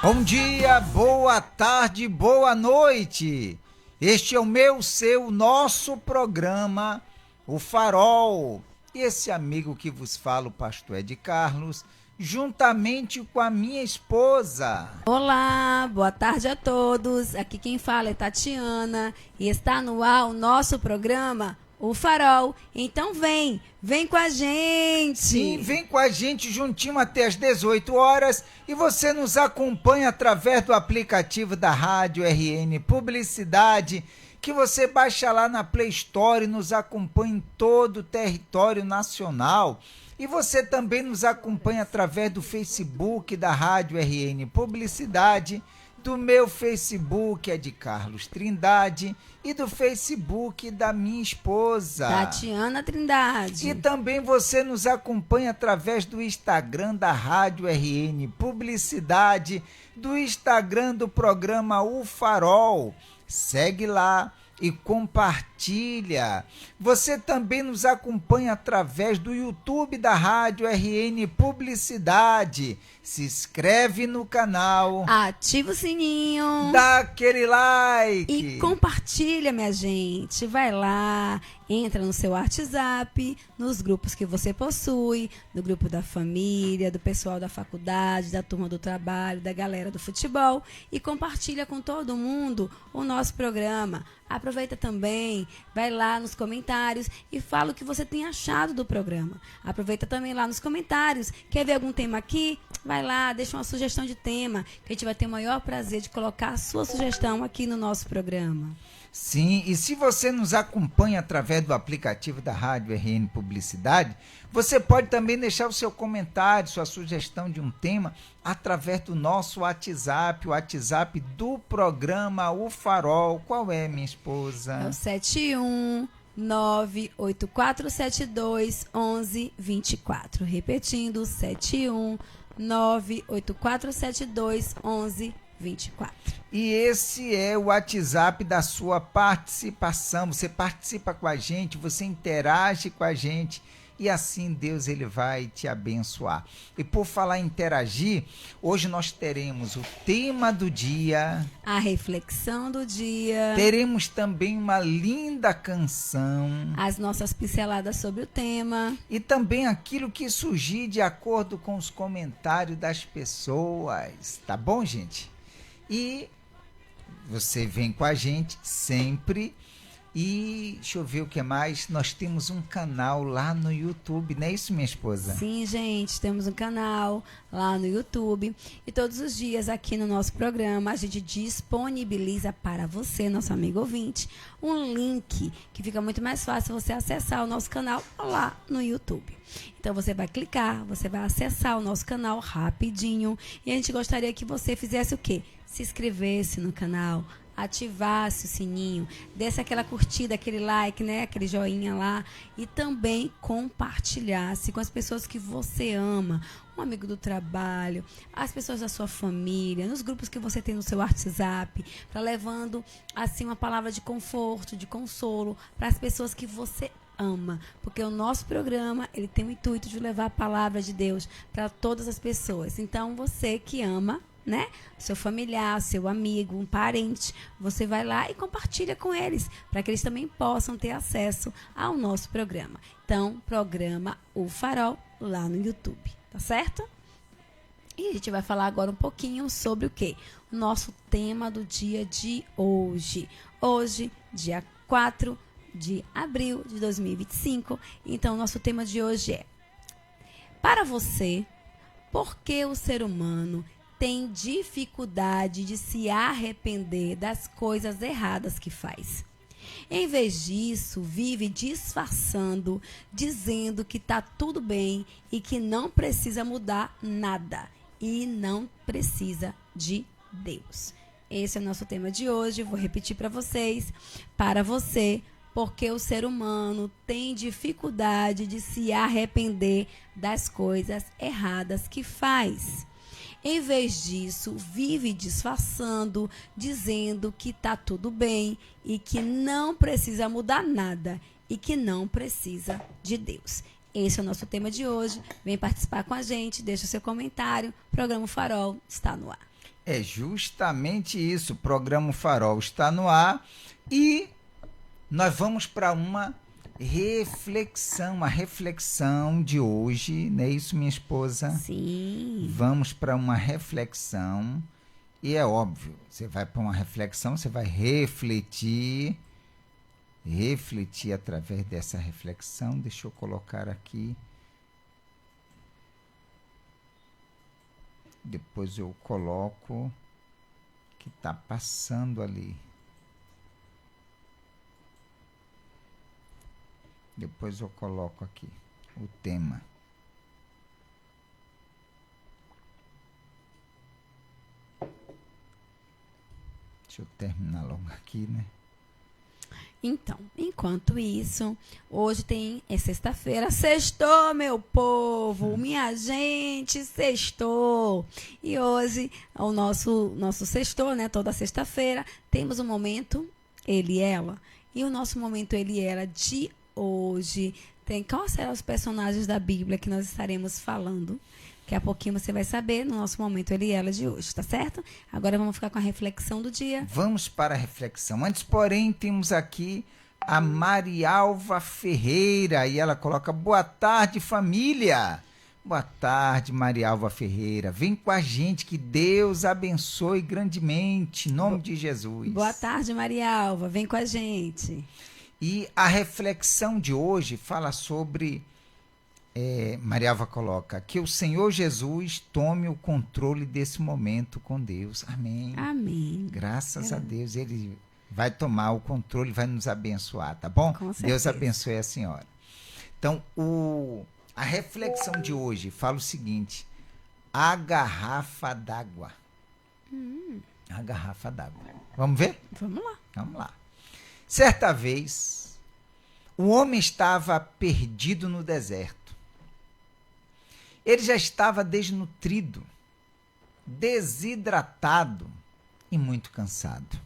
Bom dia, boa tarde, boa noite. Este é o meu, seu, nosso programa, O Farol. E esse amigo que vos fala, o pastor Ed Carlos, juntamente com a minha esposa. Olá, boa tarde a todos. Aqui quem fala é Tatiana e está no ar o nosso programa, O Farol. Então vem com a gente. Sim, vem com a gente juntinho até as 18 horas e você nos acompanha através do aplicativo da Rádio RN Publicidade, que você baixa lá na Play Store e nos acompanha em todo o território nacional. E você também nos acompanha através do Facebook da Rádio RN Publicidade, do meu Facebook é de Carlos Trindade e do Facebook da minha esposa, Tatiana Trindade. E também você nos acompanha através do Instagram da Rádio RN Publicidade, do Instagram do programa O Farol. Segue lá e compartilha. Você também nos acompanha através do YouTube da Rádio RN Publicidade. Se inscreve no canal, ativa o sininho, dá aquele like e compartilha, minha gente. Vai lá, entra no seu WhatsApp, nos grupos que você possui, no grupo da família, do pessoal da faculdade, da turma do trabalho, da galera do futebol, e compartilha com todo mundo o nosso programa. Aproveita também, vai lá nos comentários e fala o que você tem achado do programa. Aproveita também lá nos comentários. Quer ver algum tema aqui? Vai lá, deixa uma sugestão de tema, que a gente vai ter o maior prazer de colocar a sua sugestão aqui no nosso programa. Sim, e se você nos acompanha através do aplicativo da Rádio RN Publicidade, você pode também deixar o seu comentário, sua sugestão de um tema através do nosso WhatsApp, o WhatsApp do programa O Farol. Qual é, minha esposa? É o 71984721124. Repetindo, 71984721124. E esse é o WhatsApp da sua participação. Você participa com a gente, você interage com a gente e assim Deus ele vai te abençoar. E por falar em interagir, hoje nós teremos o tema do dia, a reflexão do dia, teremos também uma linda canção, as nossas pinceladas sobre o tema e também aquilo que surgir de acordo com os comentários das pessoas. Tá bom, gente? E você vem com a gente sempre. E deixa eu ver o que mais. Nós temos um canal lá no YouTube, não é isso, minha esposa? Sim, gente, temos um canal lá no YouTube. E todos os dias aqui no nosso programa a gente disponibiliza para você, nosso amigo ouvinte, um link que fica muito mais fácil você acessar o nosso canal lá no YouTube. Então você vai clicar, você vai acessar o nosso canal rapidinho. E a gente gostaria que você fizesse o quê? Se inscrevesse no canal, ativasse o sininho, desse aquela curtida, aquele like, né, aquele joinha lá, e também compartilhasse com as pessoas que você ama, um amigo do trabalho, as pessoas da sua família, nos grupos que você tem no seu WhatsApp, para levando assim uma palavra de conforto, de consolo para as pessoas que você ama, porque o nosso programa ele tem o intuito de levar a palavra de Deus para todas as pessoas. Então você que ama, né, seu familiar, seu amigo, um parente, você vai lá e compartilha com eles, para que eles também possam ter acesso ao nosso programa. Então, programa O Farol lá no YouTube, tá certo? E a gente vai falar agora um pouquinho sobre o quê? O nosso tema do dia de hoje. Hoje, dia 4 de abril de 2025. Então, nosso tema de hoje é: para você, por que o ser humano tem dificuldade de se arrepender das coisas erradas que faz? Em vez disso, vive disfarçando, dizendo que está tudo bem e que não precisa mudar nada e não precisa de Deus. Esse é o nosso tema de hoje. Vou repetir para vocês. Para você, porque o ser humano tem dificuldade de se arrepender das coisas erradas que faz. Em vez disso, vive disfarçando, dizendo que está tudo bem e que não precisa mudar nada e que não precisa de Deus. Esse é o nosso tema de hoje. Vem participar com a gente, deixa o seu comentário. O programa Farol está no ar. É justamente isso. O programa Farol está no ar e nós vamos para uma reflexão de hoje, não é isso, minha esposa? Sim. Vamos para uma reflexão e é óbvio, você vai para uma reflexão, você vai refletir através dessa reflexão. Deixa eu colocar aqui. Depois eu coloco que está passando ali. Depois eu coloco aqui o tema. Deixa eu terminar logo aqui, né? Então, enquanto isso, hoje é sexta-feira. Sextou, meu povo! Minha gente, sextou! E hoje, o nosso sextou, né? Toda sexta-feira, temos um momento, ele e ela. E o nosso momento, ele e ela, de hoje, quais serão os personagens da Bíblia que nós estaremos falando? Daqui a pouquinho você vai saber no nosso momento ele e ela de hoje, tá certo? Agora vamos ficar com a reflexão do dia. Vamos para a reflexão. Antes, porém, temos aqui a Marialva Ferreira e ela coloca: boa tarde, família. Boa tarde, Marialva Ferreira. Vem com a gente, que Deus abençoe grandemente, em nome de Jesus. Boa tarde, Marialva. Vem com a gente. E a reflexão de hoje fala sobre... Marialva coloca que o Senhor Jesus tome o controle desse momento com Deus. Amém. Amém. Graças a Deus, Ele vai tomar o controle, vai nos abençoar, tá bom? Com certeza. Deus abençoe a senhora. Então, a reflexão de hoje fala o seguinte: a garrafa d'água. A garrafa d'água. Vamos ver? Vamos lá. Vamos lá. Certa vez, o homem estava perdido no deserto. Ele já estava desnutrido, desidratado e muito cansado.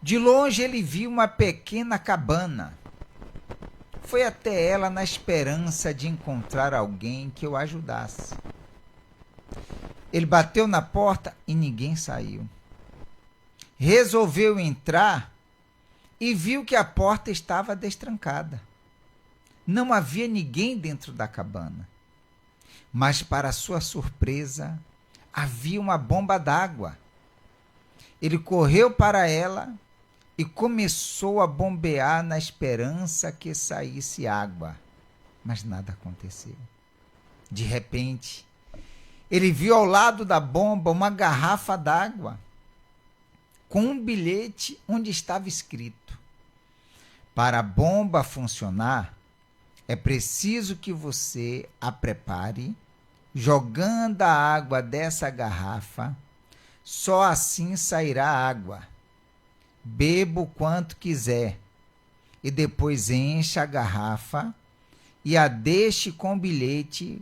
De longe ele viu uma pequena cabana. Foi até ela na esperança de encontrar alguém que o ajudasse. Ele bateu na porta e ninguém saiu. Resolveu entrar e viu que a porta estava destrancada. Não havia ninguém dentro da cabana. Mas, para sua surpresa, havia uma bomba d'água. Ele correu para ela e começou a bombear na esperança que saísse água. Mas nada aconteceu. De repente, ele viu ao lado da bomba uma garrafa d'água com um bilhete onde estava escrito: para a bomba funcionar, é preciso que você a prepare jogando a água dessa garrafa, só assim sairá água. Beba o quanto quiser e depois encha a garrafa e a deixe com bilhete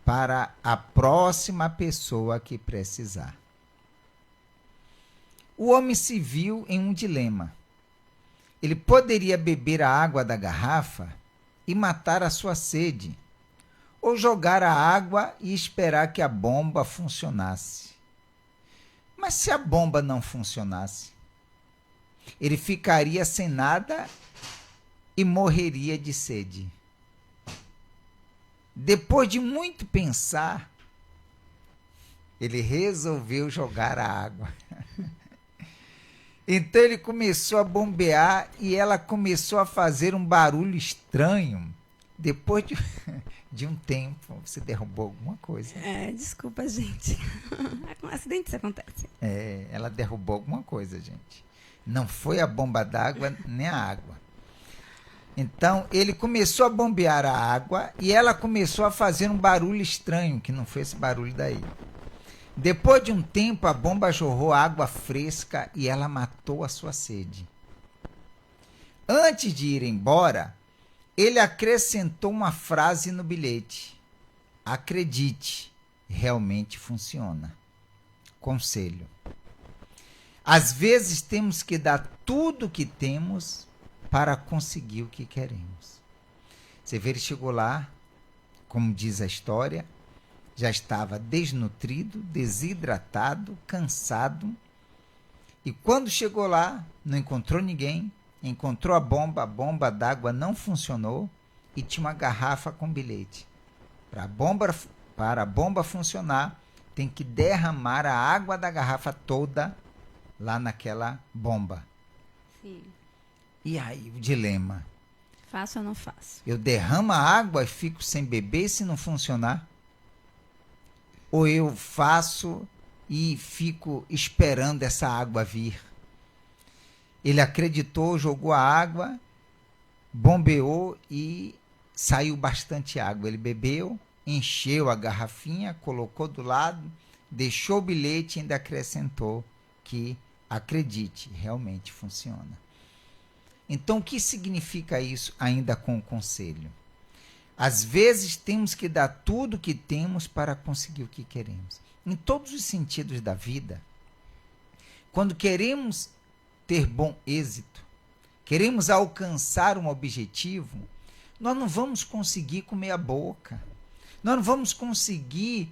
para a próxima pessoa que precisar. O homem se viu em um dilema. Ele poderia beber a água da garrafa e matar a sua sede, ou jogar a água e esperar que a bomba funcionasse. Mas se a bomba não funcionasse, ele ficaria sem nada e morreria de sede. Depois de muito pensar, ele resolveu jogar a água. Então ele começou a bombear e ela começou a fazer um barulho estranho. Depois de um tempo, você derrubou alguma coisa. Desculpa, gente. Com acidentes acontece. Ela derrubou alguma coisa, gente. Não foi a bomba d'água nem a água. Então, ele começou a bombear a água e ela começou a fazer um barulho estranho, que não foi esse barulho daí. Depois de um tempo, a bomba jorrou água fresca e ela matou a sua sede. Antes de ir embora, ele acrescentou uma frase no bilhete: acredite, realmente funciona. Conselho: às vezes temos que dar tudo o que temos para conseguir o que queremos. Você vê, ele chegou lá, como diz a história, já estava desnutrido, desidratado, cansado. E quando chegou lá, não encontrou ninguém, encontrou a bomba d'água não funcionou e tinha uma garrafa com bilhete. Para a bomba funcionar, tem que derramar a água da garrafa toda lá naquela bomba. Sim. E aí o dilema? Faço ou não faço? Eu derramo a água e fico sem beber se não funcionar? Ou eu faço e fico esperando essa água vir? Ele acreditou, jogou a água, bombeou e saiu bastante água. Ele bebeu, encheu a garrafinha, colocou do lado, deixou o bilhete e ainda acrescentou que acredite, realmente funciona. Então, o que significa isso ainda com o conselho? Às vezes temos que dar tudo o que temos para conseguir o que queremos. Em todos os sentidos da vida, quando queremos ter bom êxito, queremos alcançar um objetivo, nós não vamos conseguir com meia boca. Nós não vamos conseguir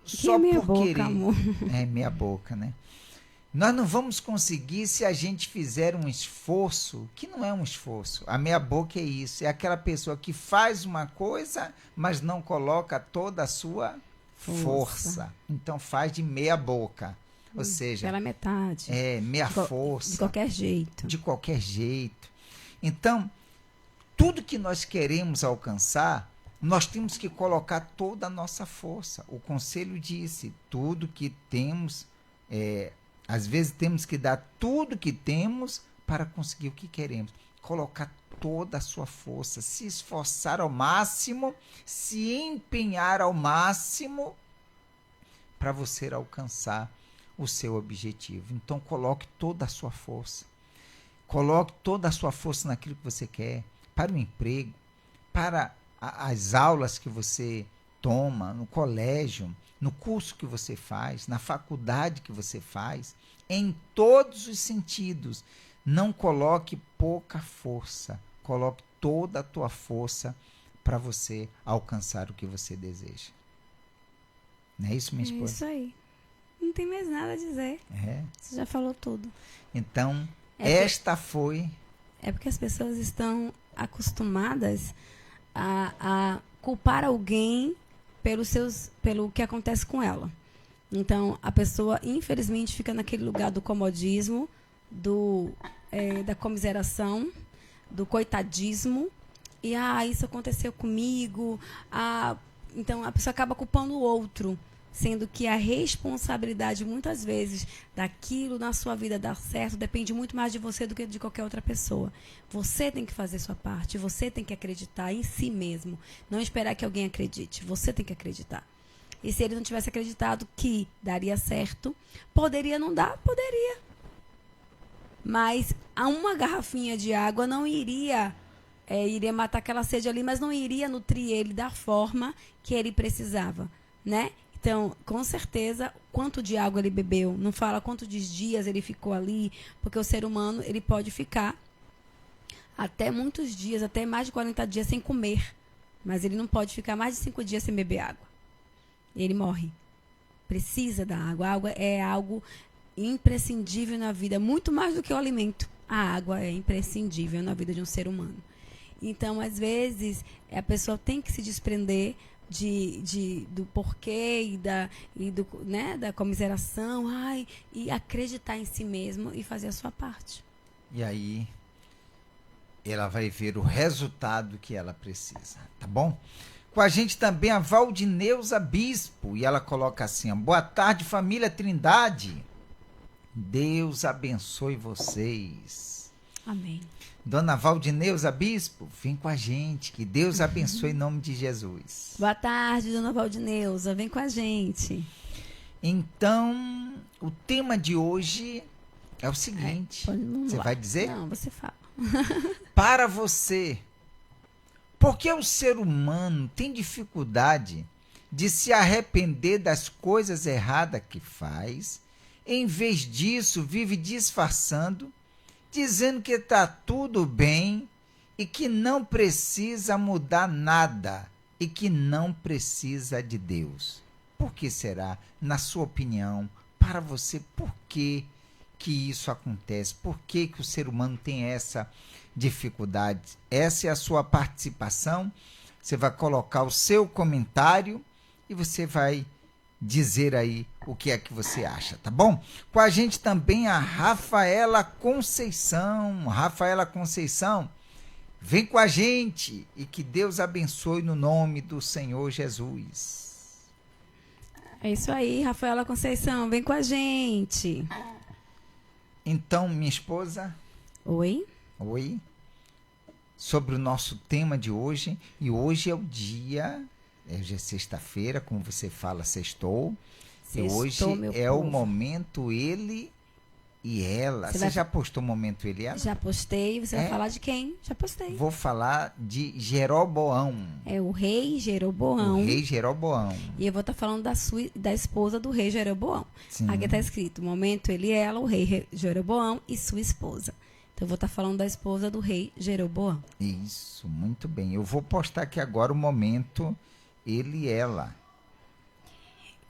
só por querer. Amor? É, meia boca, né? Nós não vamos conseguir se a gente fizer um esforço, que não é um esforço. A meia boca é isso, é aquela pessoa que faz uma coisa, mas não coloca toda a sua força. Então faz de meia boca. Ou seja, pela metade. É, meia força. De qualquer jeito. De qualquer jeito. Então, tudo que nós queremos alcançar, nós temos que colocar toda a nossa força. O conselho disse, tudo que temos, às vezes temos que dar tudo que temos para conseguir o que queremos. Colocar toda a sua força, se esforçar ao máximo, se empenhar ao máximo para você alcançar o seu objetivo. Então coloque toda a sua força. Coloque toda a sua força naquilo que você quer, para o emprego, para as aulas que você toma no colégio, no curso que você faz, na faculdade que você faz, em todos os sentidos. Não coloque pouca força, coloque toda a tua força para você alcançar o que você deseja. Não é isso, minha esposa? É isso aí. Não tem mais nada a dizer. Você já falou tudo. Então, esta foi... É porque as pessoas estão acostumadas a culpar alguém pelo que acontece com ela. Então, a pessoa, infelizmente, fica naquele lugar do comodismo, da comiseração, do coitadismo. E, isso aconteceu comigo. Então, a pessoa acaba culpando o outro, sendo que a responsabilidade, muitas vezes, daquilo na sua vida dar certo depende muito mais de você do que de qualquer outra pessoa. Você tem que fazer sua parte, você tem que acreditar em si mesmo. Não esperar que alguém acredite, você tem que acreditar. E se ele não tivesse acreditado que daria certo, poderia não dar? Poderia. Mas uma garrafinha de água não iria matar aquela sede ali, mas não iria nutrir ele da forma que ele precisava, né? Então, com certeza, quanto de água ele bebeu, não fala quantos dias ele ficou ali, porque o ser humano ele pode ficar até muitos dias, até mais de 40 dias sem comer, mas ele não pode ficar mais de 5 dias sem beber água. Ele morre. Precisa da água. A água é algo imprescindível na vida, muito mais do que o alimento. A água é imprescindível na vida de um ser humano. Então, às vezes, a pessoa tem que se desprender do porquê da comiseração, e acreditar em si mesmo e fazer a sua parte. E aí ela vai ver o resultado que ela precisa, tá bom? Com a gente também a Valdineuza Bispo, e ela coloca assim: boa tarde, família Trindade, Deus abençoe vocês. Amém. Dona Valdineuza Bispo, vem com a gente, que Deus abençoe em nome de Jesus. Boa tarde, Dona Valdineuza, vem com a gente. Então, o tema de hoje é o seguinte, você vai dizer? Não, você fala. Para você, por que o ser humano tem dificuldade de se arrepender das coisas erradas que faz, em vez disso vive disfarçando, dizendo que está tudo bem e que não precisa mudar nada e que não precisa de Deus? Por que será? Na sua opinião, para você, por que isso acontece? Por que o ser humano tem essa dificuldade? Essa é a sua participação. Você vai colocar o seu comentário e você vai dizer aí o que é que você acha, tá bom? Com a gente também a Rafaela Conceição. Rafaela Conceição, vem com a gente e que Deus abençoe no nome do Senhor Jesus. É isso aí, Rafaela Conceição, vem com a gente. Então, minha esposa. Oi. Oi. Sobre o nosso tema de hoje. E hoje é o dia, hoje é sexta-feira, como você fala, sextou. E hoje é o momento ele e ela. Você já postou o momento ele e ela? Já postei. Você vai falar de quem? Já postei. Vou falar de Jeroboão. É o rei Jeroboão. O rei Jeroboão. E eu vou estar falando da esposa do rei Jeroboão. Sim. Aqui está escrito, momento ele e ela, o rei Jeroboão e sua esposa. Então eu vou estar falando da esposa do rei Jeroboão. Isso, muito bem. Eu vou postar aqui agora o momento ele e ela.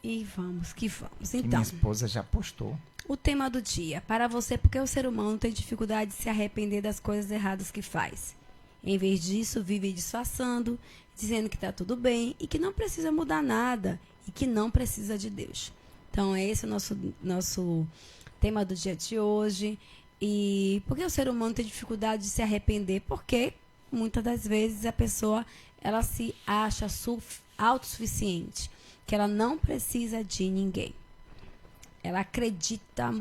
E vamos que vamos. Que então, minha esposa já postou. O tema do dia, para você, porque o ser humano tem dificuldade de se arrepender das coisas erradas que faz. Em vez disso, vive disfarçando, dizendo que está tudo bem e que não precisa mudar nada e que não precisa de Deus. Então, esse é o nosso tema do dia de hoje. E por que o ser humano tem dificuldade de se arrepender? Porque muitas das vezes a pessoa ela se acha autossuficiente, que ela não precisa de ninguém. Ela acredita,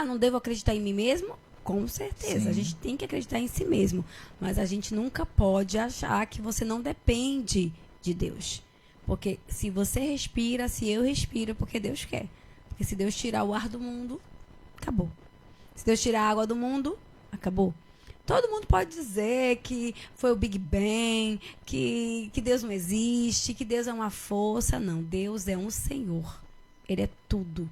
não devo acreditar em mim mesmo? Com certeza, Sim. A gente tem que acreditar em si mesmo, mas a gente nunca pode achar que você não depende de Deus. Porque se você respira, se eu respiro, porque Deus quer. Porque se Deus tirar o ar do mundo, acabou. Se Deus tirar a água do mundo, acabou. Todo mundo pode dizer que foi o Big Bang, que Deus não existe, que Deus é uma força. Não, Deus é um Senhor. Ele é tudo.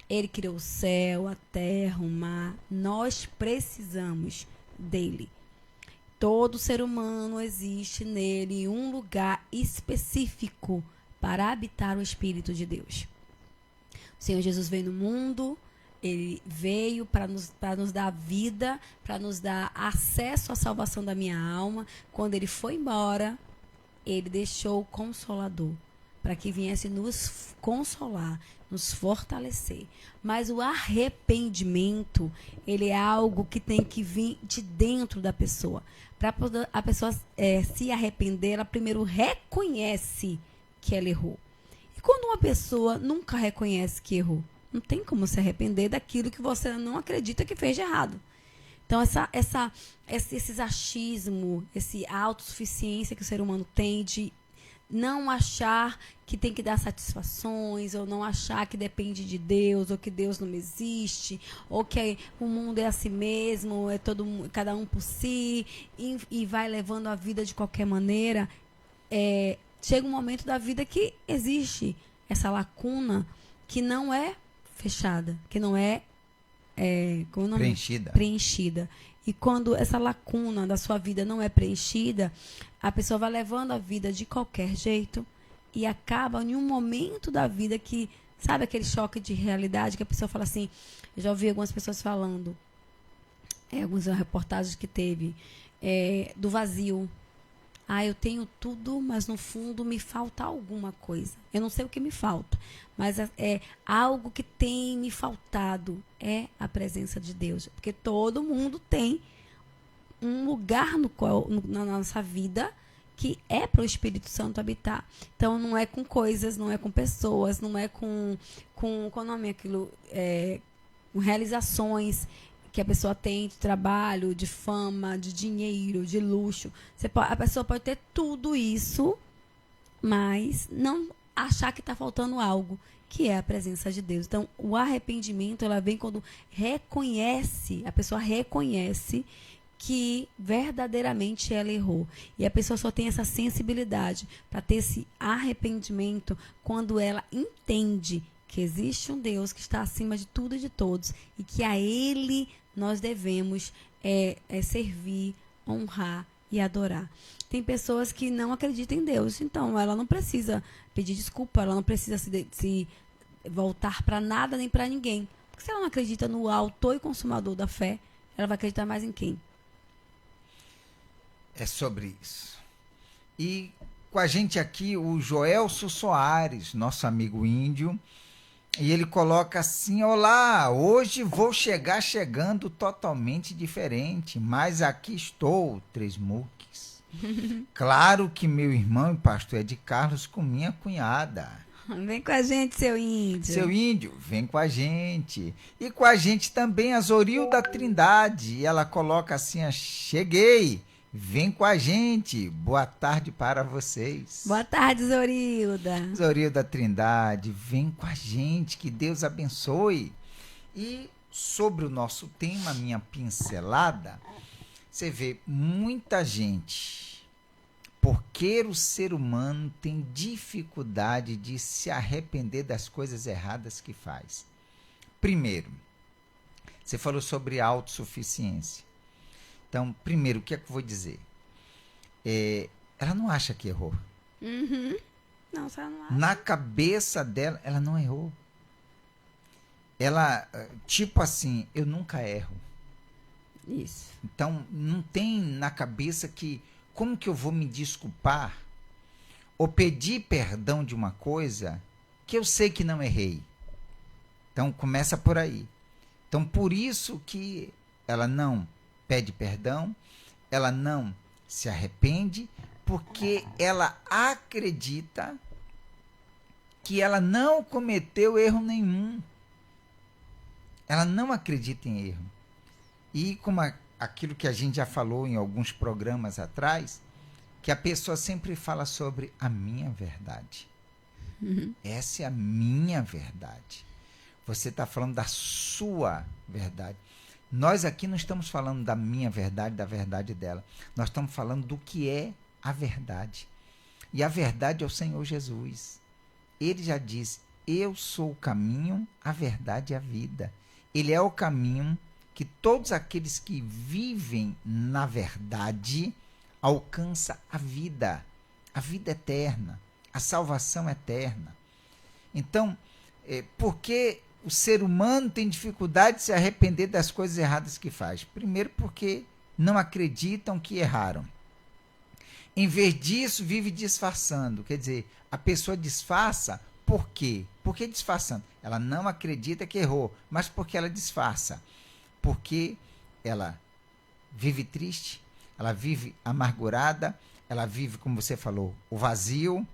Ele criou o céu, a terra, o mar. Nós precisamos dele. Todo ser humano existe nele um lugar específico para habitar o Espírito de Deus. O Senhor Jesus veio no mundo, ele veio para nos dar vida, para nos dar acesso à salvação da minha alma. Quando ele foi embora, ele deixou o Consolador para que viesse nos consolar, nos fortalecer. Mas o arrependimento, ele é algo que tem que vir de dentro da pessoa. Para a pessoa se arrepender, ela primeiro reconhece que ela errou. E quando uma pessoa nunca reconhece que errou, não tem como se arrepender daquilo que você não acredita que fez de errado. Então, esse achismo, essa autossuficiência que o ser humano tem de não achar que tem que dar satisfações, ou não achar que depende de Deus, ou que Deus não existe, ou que o mundo é assim mesmo, é cada um por si, e vai levando a vida de qualquer maneira. Chega um momento da vida que existe essa lacuna que não é fechada, que não é, preenchida. E quando essa lacuna da sua vida não é preenchida, a pessoa vai levando a vida de qualquer jeito e acaba em um momento da vida que, sabe aquele choque de realidade que a pessoa fala assim, eu já ouvi algumas pessoas falando, algumas reportagens que teve, do vazio. Eu tenho tudo, mas no fundo me falta alguma coisa. Eu não sei o que me falta, mas algo que tem me faltado é a presença de Deus. Porque todo mundo tem um lugar na nossa vida que é para o Espírito Santo habitar. Então, não é com coisas, não é com pessoas, não é com qual nome é aquilo? Com realizações que a pessoa tem de trabalho, de fama, de dinheiro, de luxo. A pessoa pode ter tudo isso, mas não achar que está faltando algo, que é a presença de Deus. Então, o arrependimento, ela vem quando a pessoa reconhece que verdadeiramente ela errou. E a pessoa só tem essa sensibilidade para ter esse arrependimento quando ela entende que existe um Deus que está acima de tudo e de todos e que a Ele nós devemos servir, honrar e adorar. Tem pessoas que não acreditam em Deus, então ela não precisa pedir desculpa, ela não precisa se voltar para nada nem para ninguém. Porque se ela não acredita no autor e consumador da fé, ela vai acreditar mais em quem? É sobre isso. E com a gente aqui o Joelso Soares, nosso amigo índio, e ele coloca assim: olá, hoje vou chegar chegando totalmente diferente, mas aqui estou, Três Muques. Claro que meu irmão e pastor Ed Carlos com minha cunhada. Vem com a gente, seu índio. Seu índio, vem com a gente. E com a gente também a Zorilda Trindade. E ela coloca assim: cheguei, vem com a gente. Boa tarde para vocês. Boa tarde, Zorilda. Zorilda Trindade, vem com a gente, que Deus abençoe. E sobre o nosso tema, minha pincelada, você vê muita gente, porque o ser humano tem dificuldade de se arrepender das coisas erradas que faz. Primeiro, você falou sobre autossuficiência. Então, primeiro, o que é que eu vou dizer? Ela não acha que errou. Uhum. Não, você não acha. Na cabeça dela, ela não errou. Ela, tipo assim, eu nunca erro. Isso. Então, não tem na cabeça que, como que eu vou me desculpar ou pedir perdão de uma coisa que eu sei que não errei? Então, começa por aí. Então, por isso que ela não pede perdão, ela não se arrepende, porque ela acredita que ela não cometeu erro nenhum. Ela não acredita em erro. E como aquilo que a gente já falou em alguns programas atrás, que a pessoa sempre fala sobre a minha verdade. Uhum. Essa é a minha verdade. Você está falando da sua verdade. Nós aqui não estamos falando da minha verdade, da verdade dela. Nós estamos falando do que é a verdade. E a verdade é o Senhor Jesus. Ele já disse: eu sou o caminho, a verdade e a vida. Ele é o caminho que todos aqueles que vivem na verdade alcançam a vida eterna, a salvação eterna. Então, por que o ser humano tem dificuldade de se arrepender das coisas erradas que faz? Primeiro, porque não acreditam que erraram. Em vez disso, vive disfarçando. Quer dizer, a pessoa disfarça por quê? Por que disfarçando? Ela não acredita que errou, mas porque ela disfarça? Porque ela vive triste, ela vive amargurada, ela vive, como você falou, o vazio,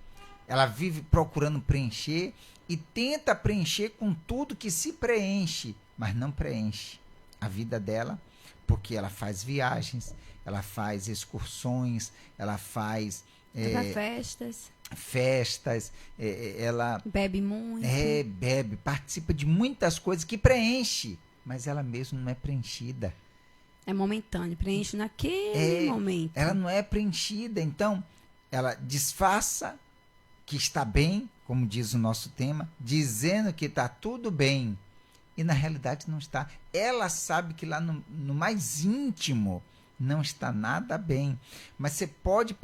ela vive procurando preencher e tenta preencher com tudo que se preenche, mas não preenche a vida dela, porque ela faz viagens, ela faz excursões, ela faz festas, ela bebe muito, bebe, participa de muitas coisas que preenche, mas ela mesma não é preenchida. É momentâneo, preenche naquele momento. Ela não é preenchida, então ela disfarça que está bem, como diz o nosso tema, dizendo que está tudo bem, e na realidade não está. Ela sabe que lá no mais íntimo não está nada bem, mas você pode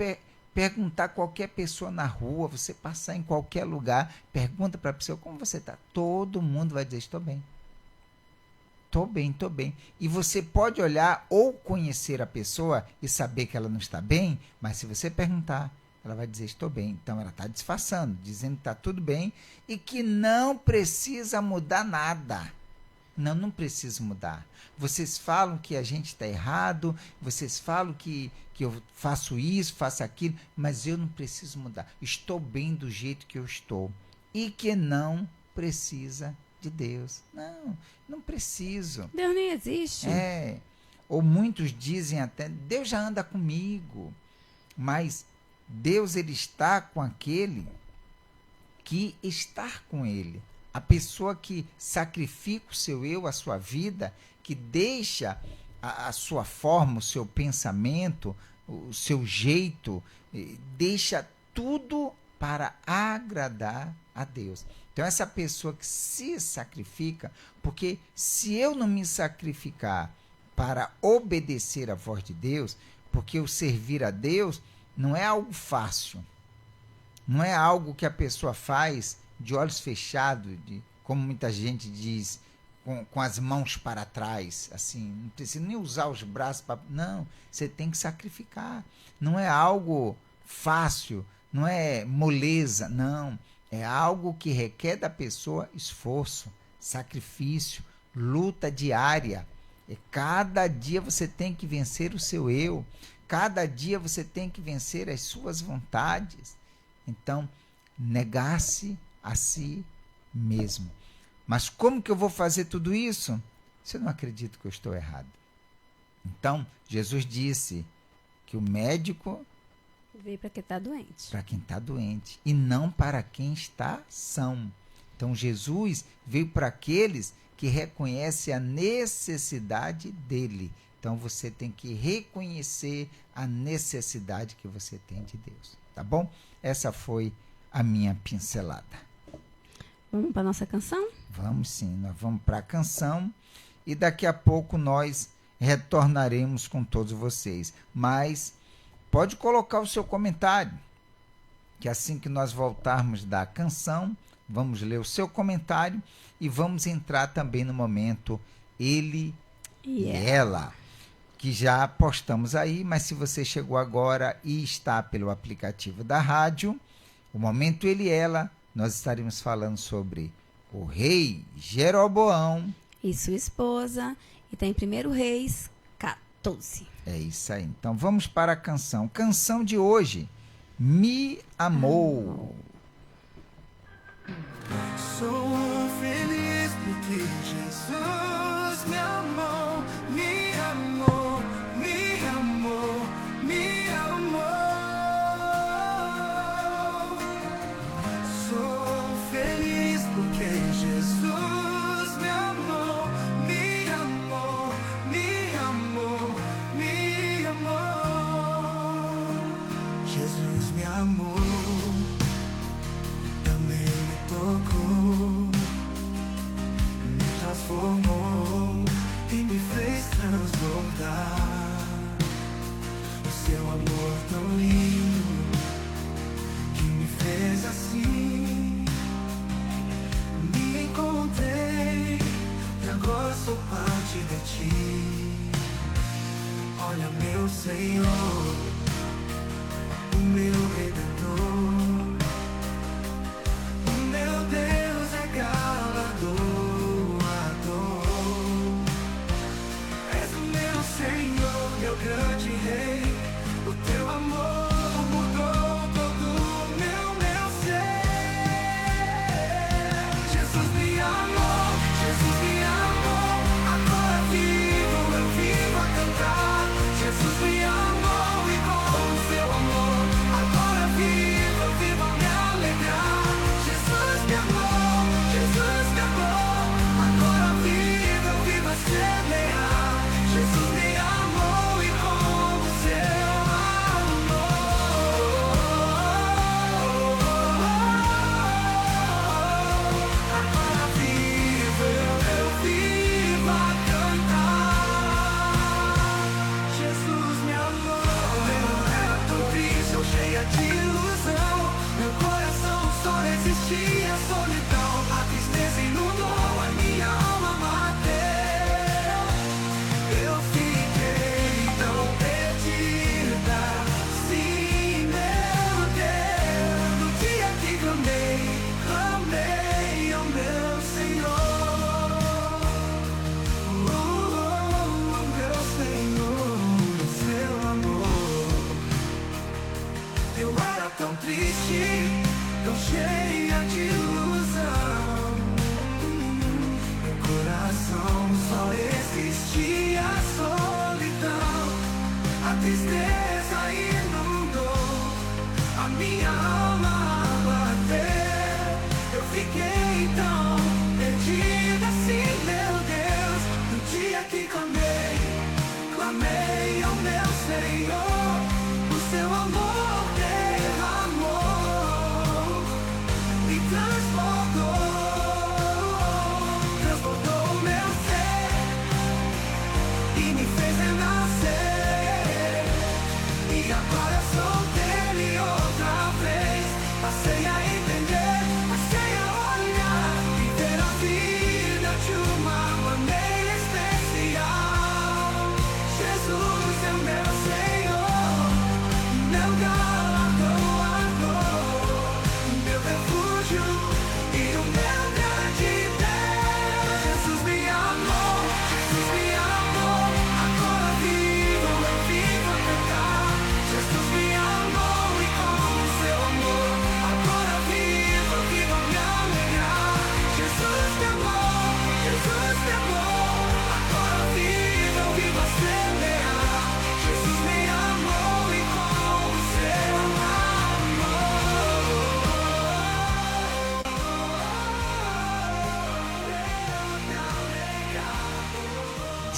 perguntar a qualquer pessoa na rua, você passar em qualquer lugar, pergunta para a pessoa como você está. Todo mundo vai dizer: estou bem. Estou bem, estou bem. E você pode olhar ou conhecer a pessoa e saber que ela não está bem, mas se você perguntar, ela vai dizer: estou bem. Então ela está disfarçando, dizendo que está tudo bem e que não precisa mudar nada. Não precisa mudar. Vocês falam que a gente está errado, vocês falam que eu faço isso, faço aquilo, mas eu não preciso mudar. Estou bem do jeito que eu estou. E que não precisa de Deus. Não preciso. Deus nem existe. Ou muitos dizem até: Deus já anda comigo. Mas Deus, ele está com aquele que está com ele. A pessoa que sacrifica o seu eu, a sua vida, que deixa a sua forma, o seu pensamento, o seu jeito, deixa tudo para agradar a Deus. Então, essa pessoa que se sacrifica, porque se eu não me sacrificar para obedecer à voz de Deus, porque o servir a Deus não é algo fácil. Não é algo que a pessoa faz de olhos fechados, como muita gente diz, com as mãos para trás, assim, não precisa nem usar os braços para... Não, você tem que sacrificar. Não é algo fácil, não é moleza, não. É algo que requer da pessoa esforço, sacrifício, luta diária. Cada dia você tem que vencer o seu eu. Cada dia você tem que vencer as suas vontades. Então, negar-se a si mesmo. Mas como que eu vou fazer tudo isso? Se eu não acredito que eu estou errado. Então, Jesus disse que o médico veio para quem está doente. Para quem está doente. E não para quem está são. Então, Jesus veio para aqueles que reconhecem a necessidade dele. Então, você tem que reconhecer a necessidade que você tem de Deus. Tá bom? Essa foi a minha pincelada. Vamos para a nossa canção? Vamos sim, nós vamos para a canção e daqui a pouco nós retornaremos com todos vocês. Mas pode colocar o seu comentário, que assim que nós voltarmos da canção, vamos ler o seu comentário e vamos entrar também no momento Ele e Ela, que já postamos aí, mas se você chegou agora e está pelo aplicativo da rádio, o momento Ele e Ela, nós estaremos falando sobre o rei Jeroboão e sua esposa, e tem 1 Reis 14. É isso aí. Então vamos para a canção. Canção de hoje, Me Amou. Sou feliz porque Jesus me amou, me amou, me amou, me amou. Sou feliz porque Jesus me amou, me amou, me amou, me amou. Jesus me amou, também me tocou, me transformou e me fez transbordar. O seu amor tão lindo que me fez assim. Me encontrei e agora sou parte de ti. Olha, meu Senhor, o meu Redentor. Meu Deus é galardoador. És o meu Senhor, meu grande Rei. O teu amor mudou todo o meu ser. Jesus me amou, Jesus me amou. Agora vivo, eu vivo a cantar. Jesus me amou e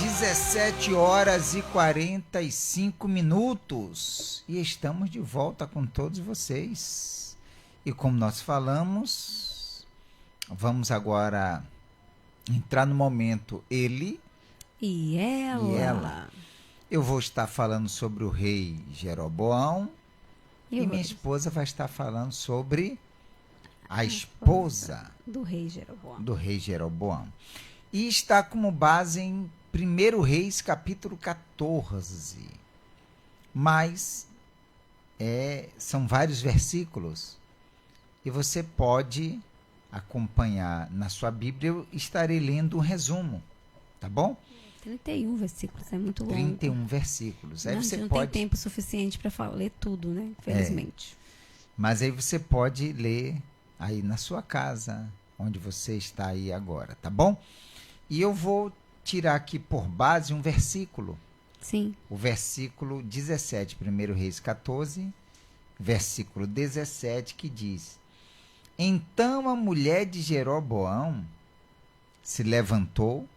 17 horas e 45 minutos e estamos de volta com todos vocês. E como nós falamos, vamos agora entrar no momento ele e ela. Eu vou estar falando sobre o rei Jeroboão e minha esposa vai estar falando sobre a esposa do rei Jeroboão. E está como base em 1 Reis, capítulo 14. Mas são vários versículos e você pode acompanhar na sua Bíblia. Eu estarei lendo um resumo, tá bom? 31 versículos, é muito longo. 31 versículos. Aí você não pode... tem tempo suficiente para ler tudo, né? Infelizmente. Mas aí você pode ler aí na sua casa, onde você está aí agora, tá bom? E eu vou tirar aqui por base um versículo. Sim. O versículo 17, 1 Reis 14, versículo 17, que diz: Então a mulher de Jeroboão se levantou,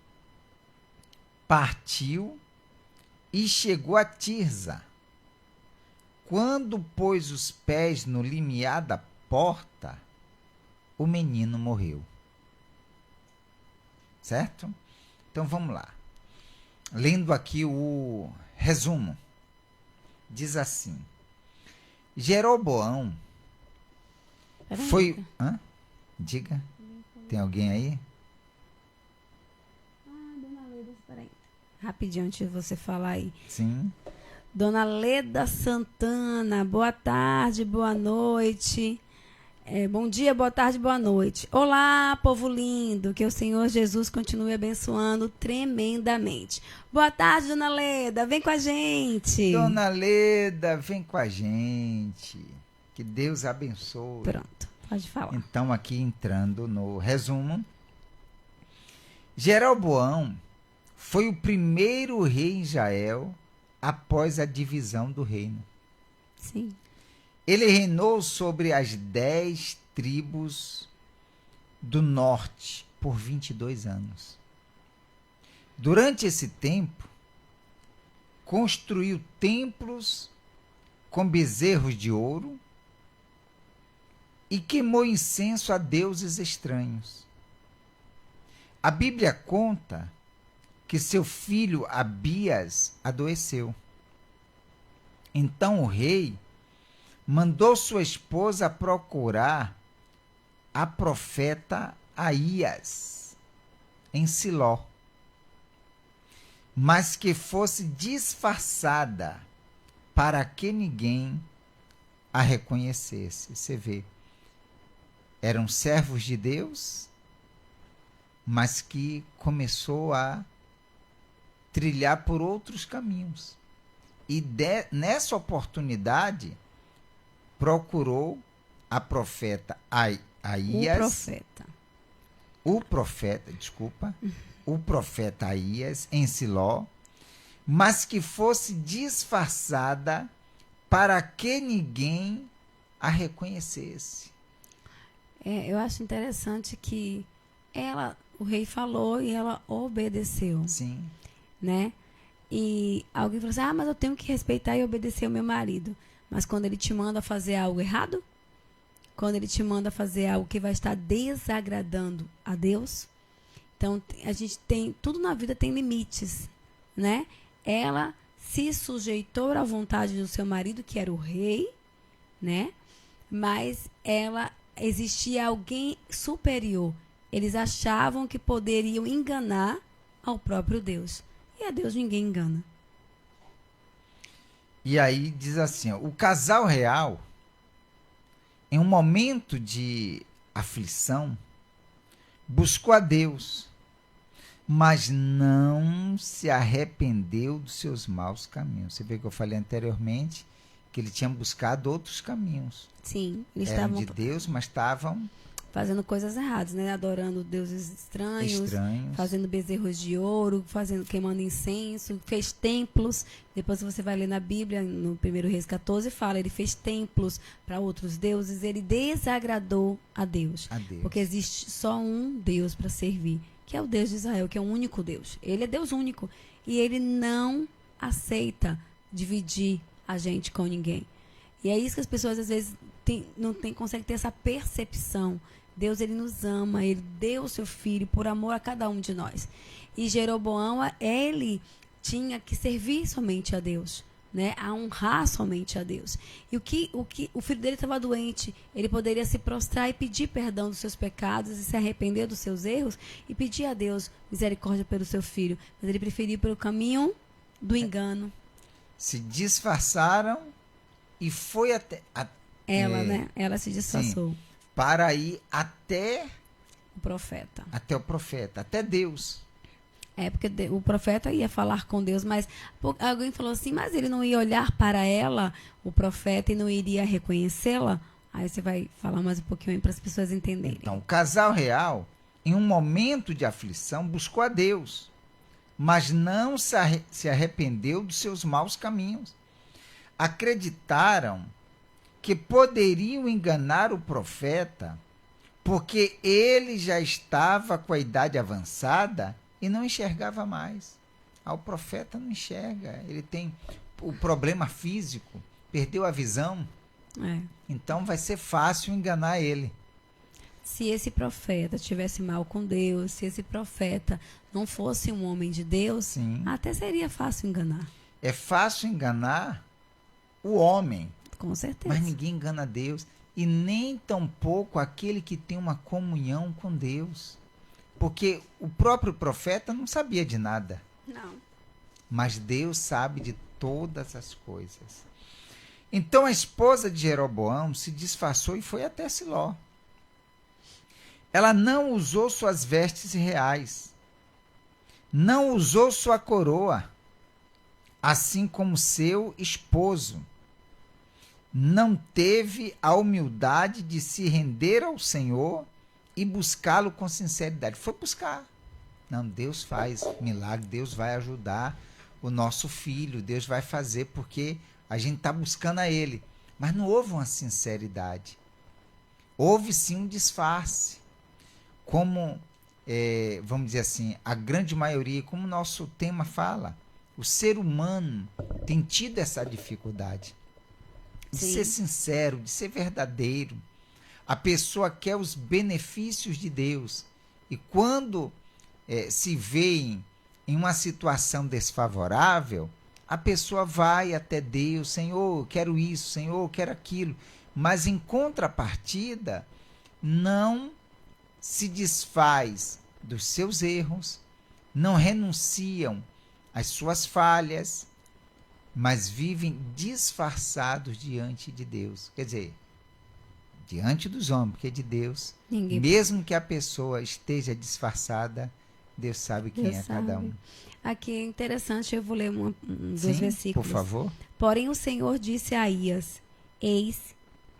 partiu e chegou a Tirza. Quando pôs os pés no limiar da porta, o menino morreu. Certo? Então vamos lá. Lendo aqui o resumo. Diz assim: Jeroboão foi... Hã? Diga. Tem alguém aí? Dona Leda, espera aí. Rapidinho, antes de você falar aí. Sim. Dona Leda Santana, boa tarde, boa noite. Bom dia, boa tarde, boa noite. Olá, povo lindo, que o Senhor Jesus continue abençoando tremendamente. Boa tarde, Dona Leda, vem com a gente. Dona Leda, vem com a gente. Que Deus abençoe. Pronto, pode falar. Então, aqui entrando no resumo. Jeroboão foi o primeiro rei em Israel após a divisão do reino. Sim. Ele reinou sobre as 10 tribos do norte por 22 anos. Durante esse tempo, construiu templos com bezerros de ouro e queimou incenso a deuses estranhos. A Bíblia conta que seu filho Abias adoeceu. Então o rei mandou sua esposa procurar a profeta Aías em Siló, mas que fosse disfarçada para que ninguém a reconhecesse. Você vê, eram servos de Deus, mas que começou a trilhar por outros caminhos. E nessa oportunidade procurou a profeta Aías. O profeta Aías em Siló, mas que fosse disfarçada para que ninguém a reconhecesse. Eu acho interessante que o rei falou e ela obedeceu. Sim. Né? E alguém falou assim, mas eu tenho que respeitar e obedecer o meu marido. Mas quando ele te manda fazer algo errado, quando ele te manda fazer algo que vai estar desagradando a Deus, então a gente tem, tudo na vida tem limites, né? Ela se sujeitou à vontade do seu marido, que era o rei, né? Mas existia alguém superior. Eles achavam que poderiam enganar ao próprio Deus. E a Deus ninguém engana. E aí diz assim, o casal real, em um momento de aflição, buscou a Deus, mas não se arrependeu dos seus maus caminhos. Você vê que eu falei anteriormente que ele tinha buscado outros caminhos. Sim, eles eram estavam de Deus, mas estavam fazendo coisas erradas, né? Adorando deuses estranhos, fazendo bezerros de ouro, queimando incenso, fez templos. Depois você vai ler na Bíblia, no 1 Reis 14, fala, ele fez templos para outros deuses, ele desagradou a Deus. Porque existe só um Deus para servir, que é o Deus de Israel, que é o único Deus. Ele é Deus único. E ele não aceita dividir a gente com ninguém. E é isso que as pessoas, às vezes, conseguem ter essa percepção. Deus, ele nos ama, ele deu o seu filho por amor a cada um de nós. E Jeroboão, ele tinha que servir somente a Deus, né? A honrar somente a Deus. E o filho dele estava doente, ele poderia se prostrar e pedir perdão dos seus pecados e se arrepender dos seus erros e pedir a Deus misericórdia pelo seu filho. Mas ele preferiu pelo caminho do engano. Se disfarçaram e foi até... Né? Ela se disfarçou. Sim, para ir até... O profeta. Até o profeta, até Deus. Porque o profeta ia falar com Deus, mas alguém falou assim, mas ele não ia olhar para ela, o profeta, e não iria reconhecê-la? Aí você vai falar mais um pouquinho para as pessoas entenderem. Então, o casal real, em um momento de aflição, buscou a Deus, mas não se arrependeu dos seus maus caminhos. Acreditaram que poderiam enganar o profeta, porque ele já estava com a idade avançada e não enxergava mais. O profeta não enxerga, ele tem o problema físico, perdeu a visão, então vai ser fácil enganar ele. Se esse profeta tivesse mal com Deus, se esse profeta não fosse um homem de Deus, sim, até seria fácil enganar. É fácil enganar o homem, com certeza, mas ninguém engana Deus, e nem tampouco aquele que tem uma comunhão com Deus. Porque o próprio profeta não sabia de nada. Não. Mas Deus sabe de todas as coisas. Então a esposa de Jeroboão se disfarçou e foi até Siló. Ela não usou suas vestes reais. Não usou sua coroa. Assim como seu esposo. Não teve a humildade de se render ao Senhor e buscá-lo com sinceridade. Foi buscar. Não, Deus faz milagre, Deus vai ajudar o nosso filho, Deus vai fazer porque a gente está buscando a Ele. Mas não houve uma sinceridade. Houve sim um disfarce. Como, vamos dizer assim, a grande maioria, como o nosso tema fala, o ser humano tem tido essa dificuldade de ser sincero, de ser verdadeiro. A pessoa quer os benefícios de Deus. E quando se vê em uma situação desfavorável, a pessoa vai até Deus, Senhor, eu quero isso, Senhor, eu quero aquilo. Mas em contrapartida, não se desfaz dos seus erros, não renunciam às suas falhas, mas vivem disfarçados diante de Deus. Quer dizer, diante dos homens, porque de Deus, mesmo que a pessoa esteja disfarçada, Deus sabe quem Deus é sabe. Cada um. Aqui é interessante, eu vou ler dois versículos. Por favor. Porém o Senhor disse a Aías, eis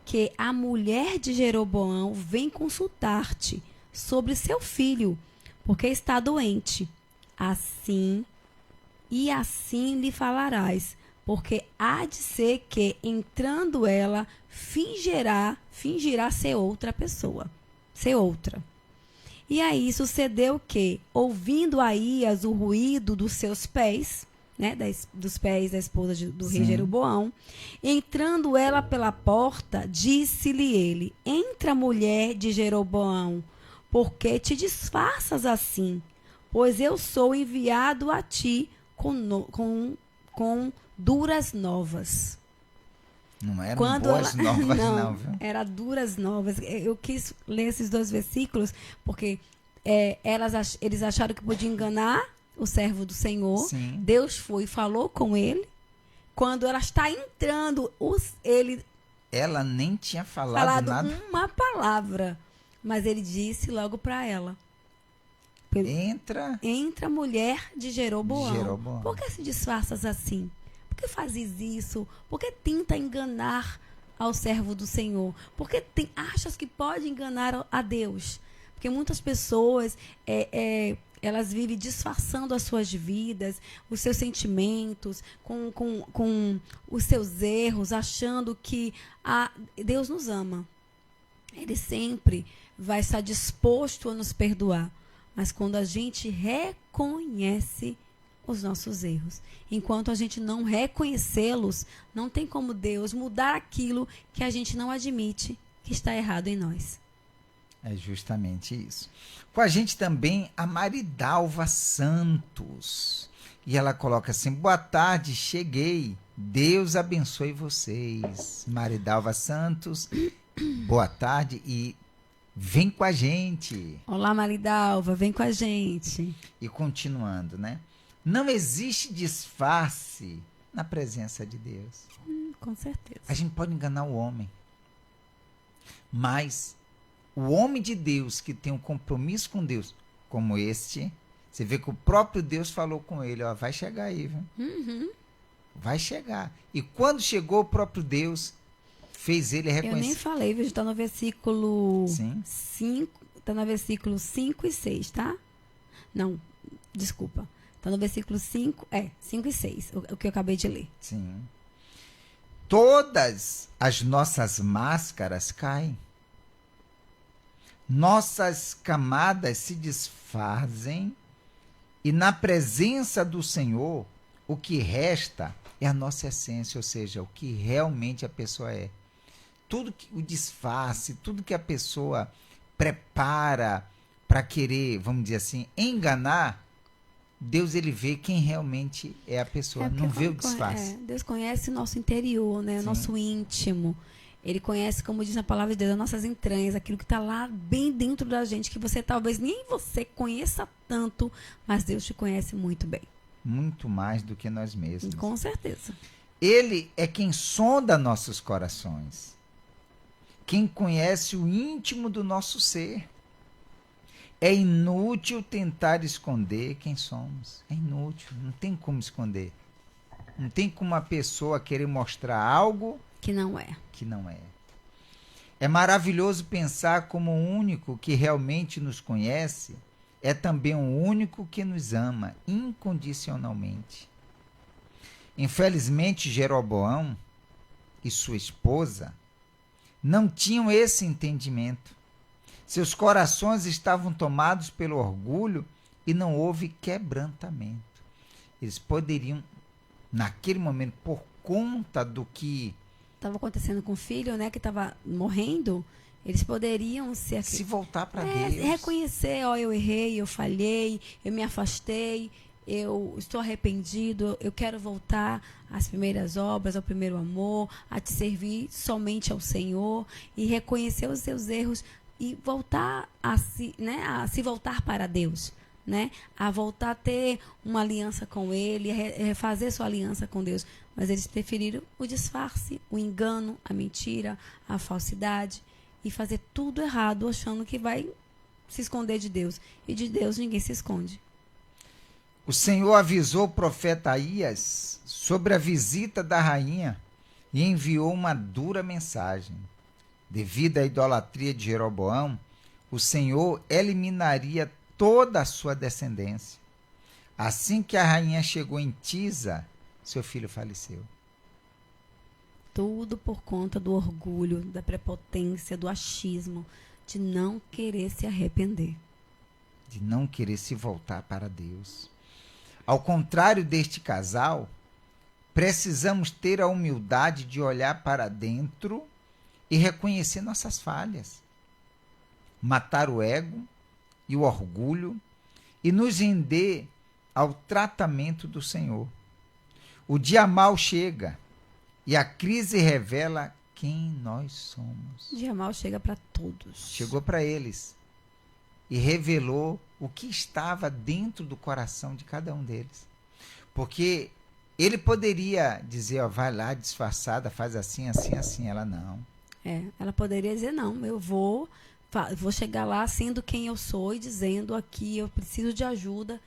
que a mulher de Jeroboão vem consultar-te sobre seu filho, porque está doente. Assim lhe falarás, porque há de ser que, entrando ela, fingirá ser outra pessoa, ser outra. E aí sucedeu que, ouvindo Aías o ruído dos seus pés, né, dos pés da esposa do rei Jeroboão, entrando ela pela porta, disse-lhe ele, entra, mulher de Jeroboão, porque te disfarças assim? Pois eu sou enviado a ti com duras novas. Não eram boas novas, não, viu? Era duras novas. Eu quis ler esses dois versículos porque eles acharam que podiam enganar o servo do Senhor. Sim. Deus foi e falou com ele. Quando ela está entrando, ela nem tinha falado nada. Uma palavra. Mas ele disse logo para ela. Entra, mulher de Jeroboão. Por que se disfarças assim? Por que fazes isso? Por que tenta enganar ao servo do Senhor? Por que achas que pode enganar a Deus? Porque muitas pessoas, elas vivem disfarçando as suas vidas, os seus sentimentos, com os seus erros, achando que Deus nos ama. Ele sempre vai estar disposto a nos perdoar. mas quando a gente reconhece os nossos erros. Enquanto a gente não reconhecê-los, não tem como Deus mudar aquilo que a gente não admite que está errado em nós. É justamente isso. Com a gente também a Maridalva Santos. E ela coloca assim: boa tarde, cheguei. Deus abençoe vocês. Maridalva Santos, boa tarde e vem com a gente. Olá, Maridalva, vem com a gente. E continuando, né? Não existe disfarce na presença de Deus. Com certeza. A gente pode enganar o homem, mas o homem de Deus que tem um compromisso com Deus, como este, você vê que o próprio Deus falou com ele, ó, vai chegar aí, viu? Uhum. Vai chegar. E quando chegou, o próprio Deus fez ele Eu reconhecer. nem falei, veja, está no versículo Sim. 5, está no versículo 5 e 6, tá? Não, desculpa. Está no versículo 5, 5 e 6, o que eu acabei de ler. Sim. Todas as nossas máscaras caem. Nossas camadas se desfazem e na presença do Senhor, o que resta é a nossa essência, ou seja, o que realmente a pessoa é. Tudo que o disfarce, tudo que a pessoa prepara para querer, vamos dizer assim, enganar, Deus ele vê quem realmente é a pessoa, não vê o disfarce. Deus conhece o nosso interior, né? O nosso íntimo. Ele conhece, como diz na palavra de Deus, as nossas entranhas, aquilo que está lá bem dentro da gente, que você talvez nem você conheça tanto, mas Deus te conhece muito bem. Muito mais do que nós mesmos. Com certeza. Ele é quem sonda nossos corações, quem conhece o íntimo do nosso ser. É inútil tentar esconder quem somos. É inútil, não tem como esconder. Não tem como uma pessoa querer mostrar algo Que não é. que não é. É maravilhoso pensar como o único que realmente nos conhece é também o único que nos ama incondicionalmente. Infelizmente, Jeroboão e sua esposa não tinham esse entendimento. Seus corações estavam tomados pelo orgulho e não houve quebrantamento. Eles poderiam, naquele momento, por conta do que Estava acontecendo com o filho, né, que estava morrendo, eles poderiam se voltar para Deus. Reconhecer, ó, eu errei, eu falhei, eu me afastei, eu estou arrependido, eu quero voltar às primeiras obras, ao primeiro amor, a te servir somente ao Senhor e reconhecer os seus erros e voltar a se voltar para Deus, né? A voltar a ter uma aliança com Ele, refazer sua aliança com Deus. Mas eles preferiram o disfarce, o engano, a mentira, a falsidade e fazer tudo errado, achando que vai se esconder de Deus. E de Deus ninguém se esconde. O Senhor avisou o profeta Aías sobre a visita da rainha e enviou uma dura mensagem. Devido à idolatria de Jeroboão, o Senhor eliminaria toda a sua descendência. Assim que a rainha chegou em Tisa, seu filho faleceu. Tudo por conta do orgulho, da prepotência, do achismo, de não querer se arrepender. De não querer se voltar para Deus. Ao contrário deste casal, precisamos ter a humildade de olhar para dentro e reconhecer nossas falhas. Matar o ego e o orgulho e nos render ao tratamento do Senhor. O dia mau chega e a crise revela quem nós somos. O dia mau chega para todos. Chegou para eles e revelou o que estava dentro do coração de cada um deles. Porque ele poderia dizer, ó, vai lá disfarçada, faz assim, assim, assim. Ela não. Ela poderia dizer, não, eu vou chegar lá sendo quem eu sou e dizendo aqui, eu preciso de ajuda.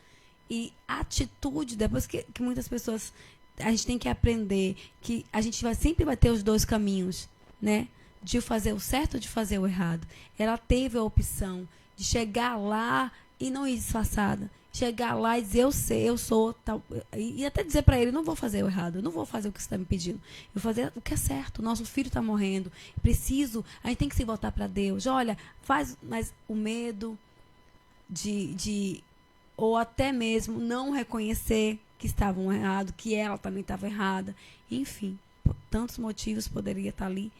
E atitude, depois que muitas pessoas, a gente tem que aprender que a gente sempre vai ter os dois caminhos, né? De fazer o certo ou de fazer o errado. Ela teve a opção de chegar lá e não ir disfarçada. Chegar lá e dizer, eu sei, eu sou tal. E até dizer para ele, não vou fazer o errado, eu não vou fazer o que você está me pedindo. Eu vou fazer o que é certo. Nosso filho está morrendo. A gente tem que se voltar para Deus. Olha, mas o medo, ou até mesmo não reconhecer que estavam errados, que ela também estava errada. Enfim, por tantos motivos poderia estar ali.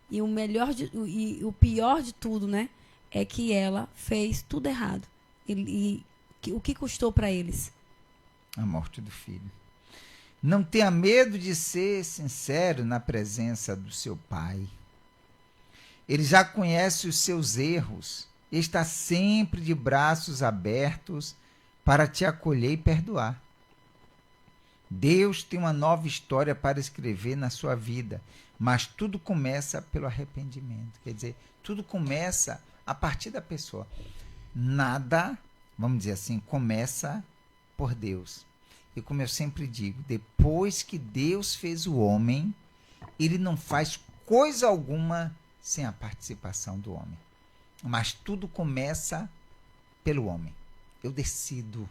E o pior de tudo, né, é que ela fez tudo errado. O que custou para eles? A morte do filho. Não tenha medo de ser sincero na presença do seu pai. Ele já conhece os seus erros e está sempre de braços abertos para te acolher e perdoar. Deus tem uma nova história para escrever na sua vida, mas tudo começa pelo arrependimento. Quer dizer, tudo começa a partir da pessoa. Nada, vamos dizer assim, começa por Deus. E como eu sempre digo, depois que Deus fez o homem, ele não faz coisa alguma sem a participação do homem. Mas tudo começa pelo homem. Eu decido.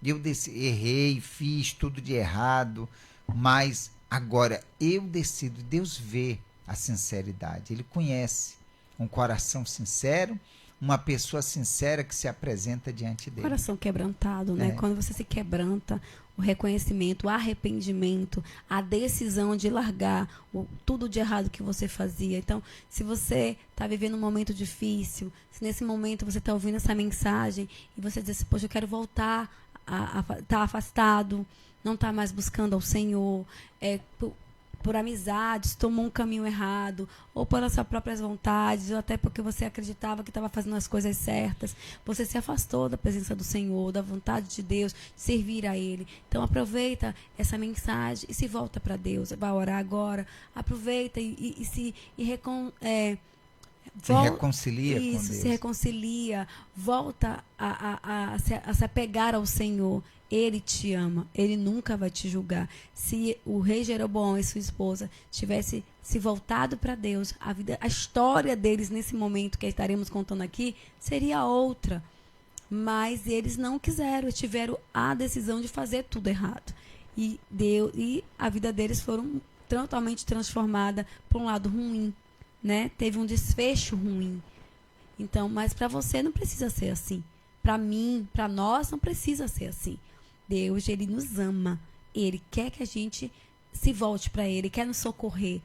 Errei, fiz tudo de errado, mas agora eu decido. Deus vê a sinceridade. Ele conhece um coração sincero, uma pessoa sincera que se apresenta diante dele. Coração quebrantado, né? Quando você se quebranta, o reconhecimento, o arrependimento, a decisão de largar tudo de errado que você fazia. Então, se você está vivendo um momento difícil, se nesse momento você está ouvindo essa mensagem e você diz assim, poxa, eu quero voltar a estar afastado, não estar mais buscando ao Senhor, por amizades, tomou um caminho errado, ou pelas suas próprias vontades, ou até porque você acreditava que estava fazendo as coisas certas, você se afastou da presença do Senhor, da vontade de Deus, de servir a Ele. Então aproveita essa mensagem e se volta para Deus. Vai orar agora, aproveita se reconcilia com Deus. Se reconcilia, volta a se apegar ao Senhor. Ele te ama, ele nunca vai te julgar. Se o rei Jeroboão e sua esposa tivessem se voltado para Deus, a história deles nesse momento que estaremos contando aqui seria outra. Mas eles não quiseram, tiveram a decisão de fazer tudo errado. E a vida deles foram totalmente transformada para um lado ruim, né? Teve um desfecho ruim. Então, mas para você não precisa ser assim. Para mim, para nós, não precisa ser assim. Deus, ele nos ama. Ele quer que a gente se volte para ele, quer nos socorrer.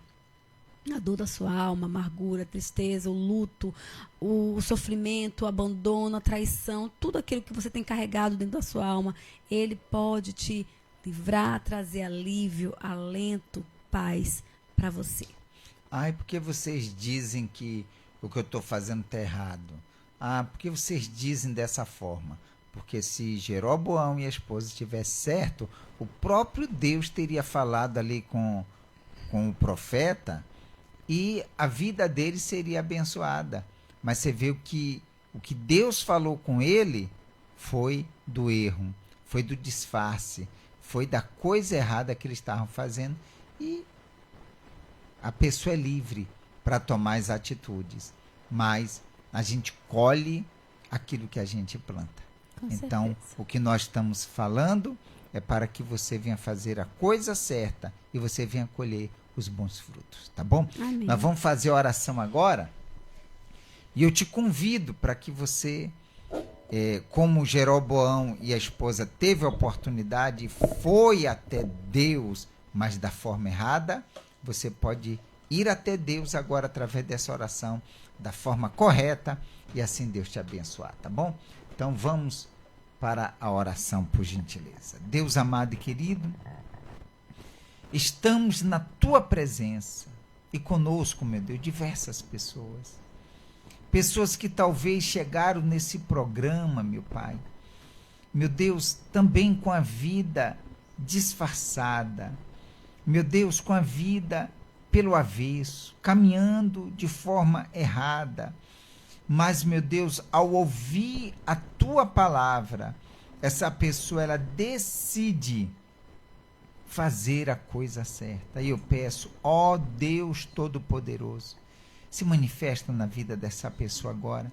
A dor da sua alma, a amargura, a tristeza, o luto, o sofrimento, o abandono, a traição, tudo aquilo que você tem carregado dentro da sua alma, ele pode te livrar, trazer alívio, alento, paz para você. Porque vocês dizem que o que eu estou fazendo está errado? Por que vocês dizem dessa forma? Porque se Jeroboão e a esposa estivessem certo, o próprio Deus teria falado ali com o profeta e a vida dele seria abençoada. Mas você vê o que Deus falou com ele foi do erro, foi do disfarce, foi da coisa errada que eles estavam fazendo. E a pessoa é livre para tomar as atitudes, mas a gente colhe aquilo que a gente planta. Então, o que nós estamos falando é para que você venha fazer a coisa certa e você venha colher os bons frutos, tá bom? Amém. Nós vamos fazer a oração agora e eu te convido para que você, como Jeroboão e a esposa teve a oportunidade, foi até Deus, mas da forma errada, você pode ir até Deus agora através dessa oração da forma correta e assim Deus te abençoar, tá bom? Então vamos para a oração, por gentileza. Deus amado e querido, estamos na tua presença e conosco, meu Deus, diversas pessoas. Pessoas que talvez chegaram nesse programa, meu Pai. Meu Deus, também com a vida disfarçada. Meu Deus, com a vida pelo avesso, caminhando de forma errada. Mas, meu Deus, ao ouvir a tua palavra, essa pessoa, ela decide fazer a coisa certa. E eu peço, ó Deus Todo-Poderoso, se manifesta na vida dessa pessoa agora,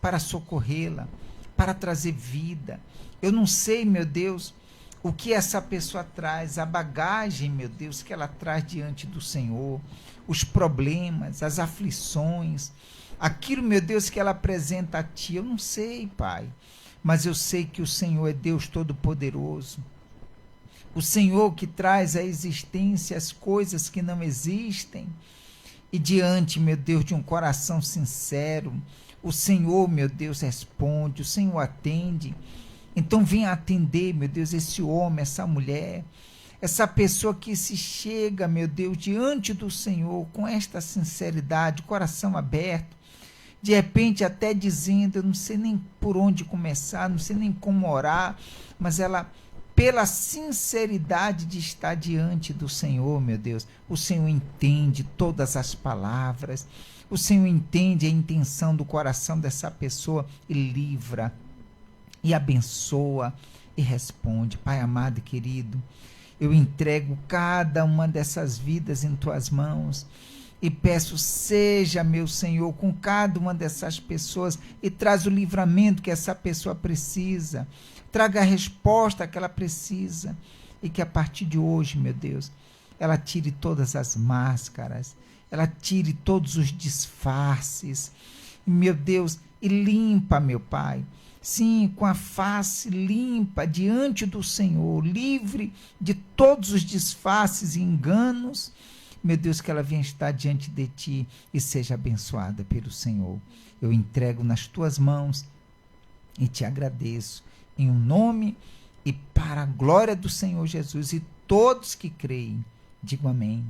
para socorrê-la, para trazer vida. Eu não sei, meu Deus, o que essa pessoa traz, a bagagem, meu Deus, que ela traz diante do Senhor, os problemas, as aflições, aquilo, meu Deus, que ela apresenta a Ti. Eu não sei, Pai, mas eu sei que o Senhor é Deus Todo-Poderoso. O Senhor que traz à existência as coisas que não existem. E diante, meu Deus, de um coração sincero, o Senhor, meu Deus, responde, o Senhor atende. Então venha atender, meu Deus, esse homem, essa mulher, essa pessoa que se chega, meu Deus, diante do Senhor com esta sinceridade, coração aberto, de repente até dizendo, eu não sei nem por onde começar, não sei nem como orar, mas ela, pela sinceridade de estar diante do Senhor, meu Deus, o Senhor entende todas as palavras, o Senhor entende a intenção do coração dessa pessoa e livra, e abençoa, e responde. Pai amado e querido, eu entrego cada uma dessas vidas em Tuas mãos, e peço, seja, meu Senhor, com cada uma dessas pessoas, e traz o livramento que essa pessoa precisa, traga a resposta que ela precisa, e que a partir de hoje, meu Deus, ela tire todas as máscaras, ela tire todos os disfarces, meu Deus, e limpa, meu Pai, sim, com a face limpa diante do Senhor, livre de todos os disfarces e enganos, meu Deus, que ela venha estar diante de Ti e seja abençoada pelo Senhor. Eu entrego nas Tuas mãos e Te agradeço, em um nome e para a glória do Senhor Jesus, e todos que creem, digam amém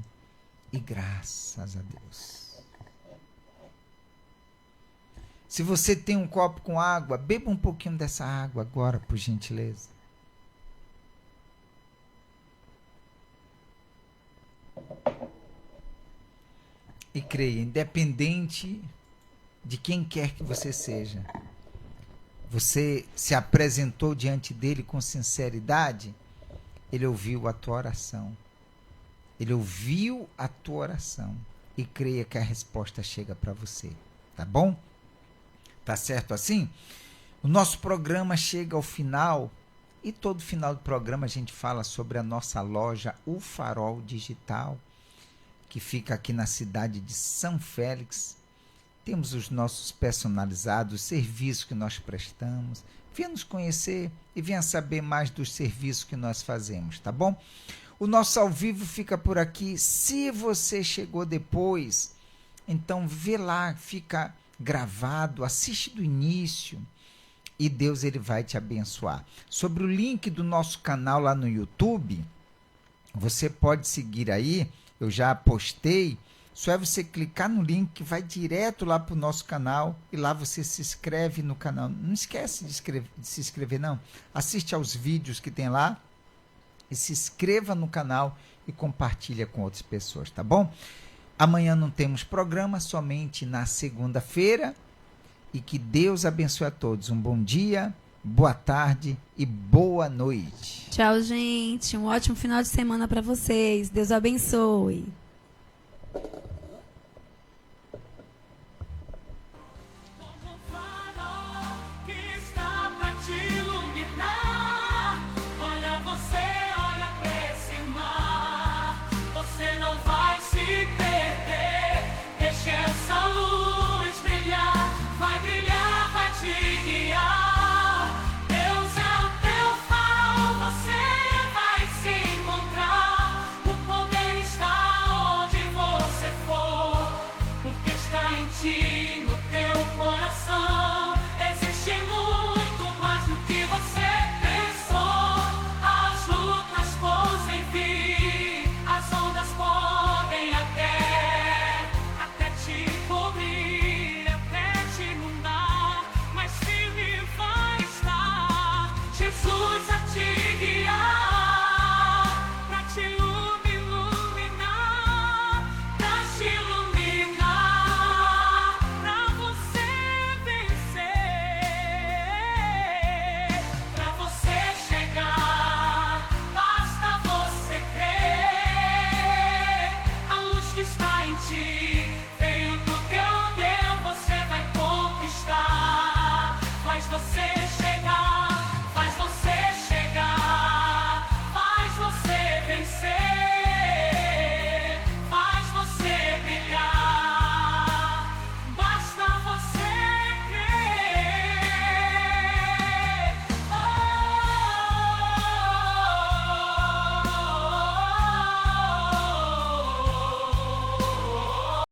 e graças a Deus. Se você tem um copo com água, beba um pouquinho dessa água agora, por gentileza. E creia, independente de quem quer que você seja, você se apresentou diante dele com sinceridade, ele ouviu a tua oração. Ele ouviu a tua oração. E creia que a resposta chega para você. Tá bom? Tá certo assim? O nosso programa chega ao final. E todo final do programa a gente fala sobre a nossa loja O Farol Digital, que fica aqui na cidade de São Félix. Temos os nossos personalizados, serviços que nós prestamos. Venha nos conhecer e venha saber mais dos serviços que nós fazemos, tá bom? O nosso ao vivo fica por aqui. Se você chegou depois, então vê lá, fica gravado, assiste do início e Deus ele vai te abençoar. Sobre o link do nosso canal lá no YouTube, você pode seguir aí, eu já postei, só é você clicar no link que vai direto lá para o nosso canal e lá você se inscreve no canal. Não esquece de se inscrever não, assiste aos vídeos que tem lá e se inscreva no canal e compartilha com outras pessoas, tá bom? Amanhã não temos programa, somente na segunda-feira, e que Deus abençoe a todos. Um bom dia, boa tarde e boa noite. Tchau, gente. Um ótimo final de semana para vocês. Deus abençoe.